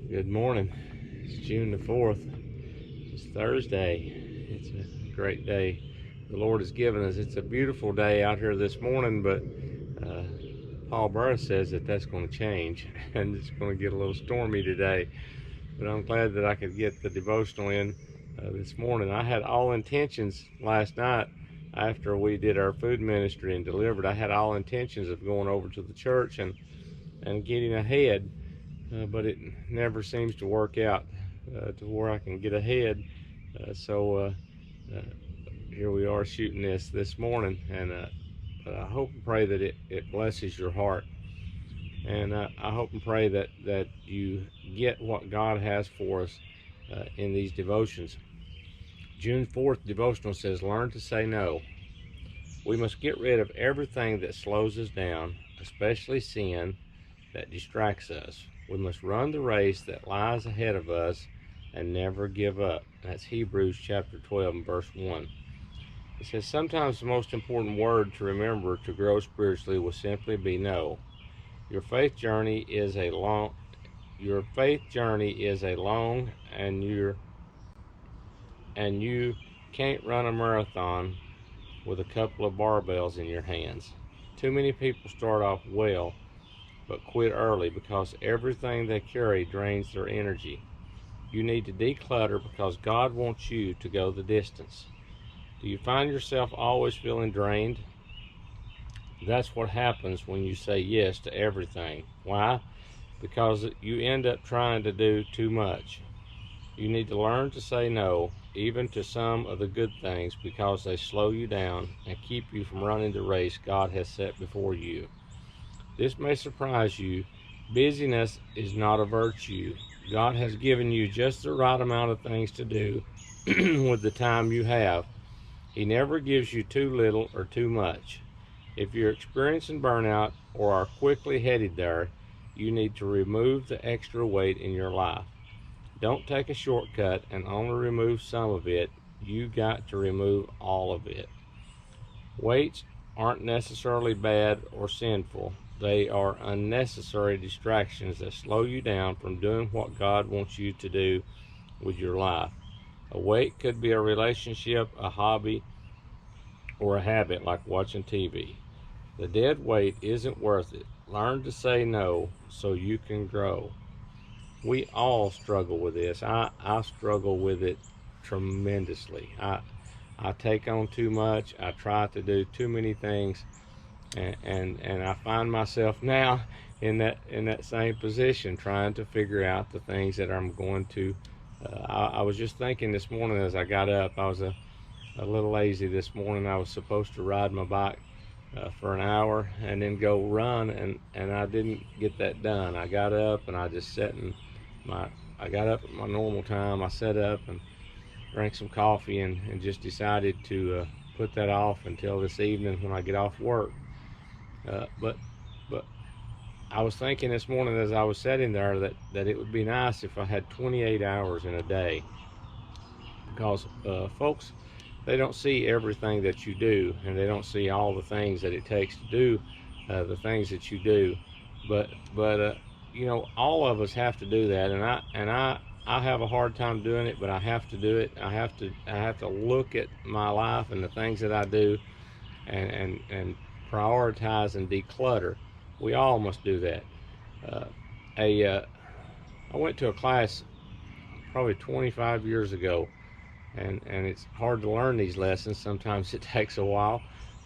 Good morning. It's June the 4th. It's Thursday. It's a great day the Lord has given us. It's a beautiful day out here this morning, but uh, Paul Burris says that that's going to change and it's going to get a little stormy today. But I'm glad that I could get the devotional in this morning. I had all intentions last night after we did our food ministry and delivered. I had all intentions of going over to the church and getting ahead. But it never seems to work out to where I can get ahead. So here we are shooting this morning, and I hope and pray that it blesses your heart, and I hope and pray that you get what God has for us in these devotions. June 4th devotional says, "Learn to say no." We must get rid of everything that slows us down, especially sin that distracts us. We must run the race that lies ahead of us and never give up. That's Hebrews chapter 12 and verse 1. It says, sometimes the most important word to remember to grow spiritually will simply be no. Your faith journey is a long and you can't run a marathon with a couple of barbells in your hands. Too many people start off well but quit early because everything they carry drains their energy. You need to declutter because God wants you to go the distance. Do you find yourself always feeling drained? That's what happens when you say yes to everything. Why? Because you end up trying to do too much. You need to learn to say no, even to some of the good things, because they slow you down and keep you from running the race God has set before you. This may surprise you. Busyness is not a virtue. God has given you just the right amount of things to do with the time you have. He never gives you too little or too much. If you're experiencing burnout or are quickly headed there, you need to remove the extra weight in your life. Don't take a shortcut and only remove some of it. You got to remove all of it. Weights aren't necessarily bad or sinful. They are unnecessary distractions that slow you down from doing what God wants you to do with your life. A weight could be a relationship, a hobby, or a habit like watching TV. The dead weight isn't worth it. Learn to say no so you can grow. We all struggle with this. I struggle with it tremendously. I take on too much. I try to do too many things, and I find myself now in that same position, trying to figure out the things that I'm going to. I was just thinking this morning as I got up. I was a little lazy this morning. I was supposed to ride my bike for an hour and then go run, and I didn't get that done. I got up and I just sat in my. I got up at my normal time. I sat up and drank some coffee and just decided to put that off until this evening when I get off work. But I was thinking this morning as I was sitting there that it would be nice if I had 28 hours in a day, because folks, they don't see everything that you do, and they don't see all the things that it takes to do the things that you do. But all of us have to do that, and I have a hard time doing it, but I have to do it. I have to look at my life and the things that I do, and prioritize and declutter. We all must do that. Uh, a I went to a class probably 25 years ago, and it's hard to learn these lessons. Sometimes it takes a while,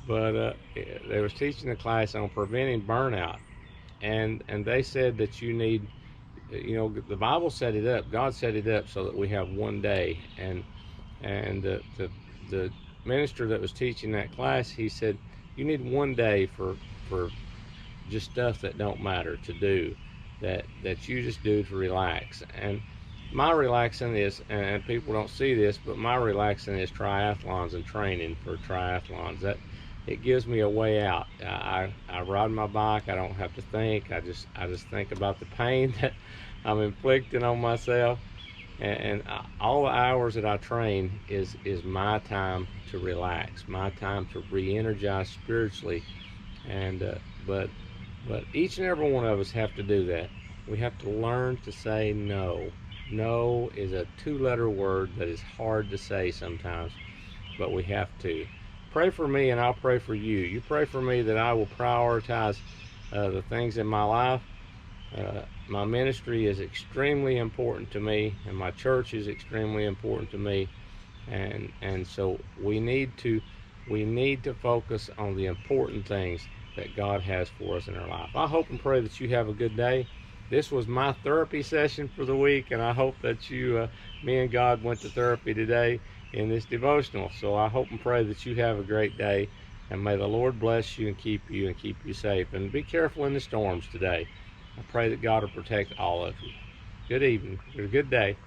but they was teaching a class on preventing burnout, and they said that you need, the Bible set it up. God set it up so that we have one day, and the minister that was teaching that class, he said, you need one day for just stuff that don't matter to do, that you just do to relax. And my relaxing is, and people don't see this, but my relaxing is triathlons and training for triathlons. That it gives me a way out. I ride my bike. I don't have to think. I just think about the pain that I'm inflicting on myself, and all the hours that I train is my time to relax, my time to re-energize spiritually, and but each and every one of us have to do that. We have to learn to say no. No is a two-letter word that is hard to say sometimes, but we have to. Pray for me and I'll pray for you. You pray for me that I will prioritize the things in my life. My ministry is extremely important to me, and my church is extremely important to me, and so we need to focus on the important things that God has for us in our life. I hope and pray that you have a good day. This was my therapy session for the week, and I hope that me and God went to therapy today in this devotional. So I hope and pray that you have a great day, and may the Lord bless you and keep you safe. And be careful in the storms today. I pray that God will protect all of you. Good evening, or good day.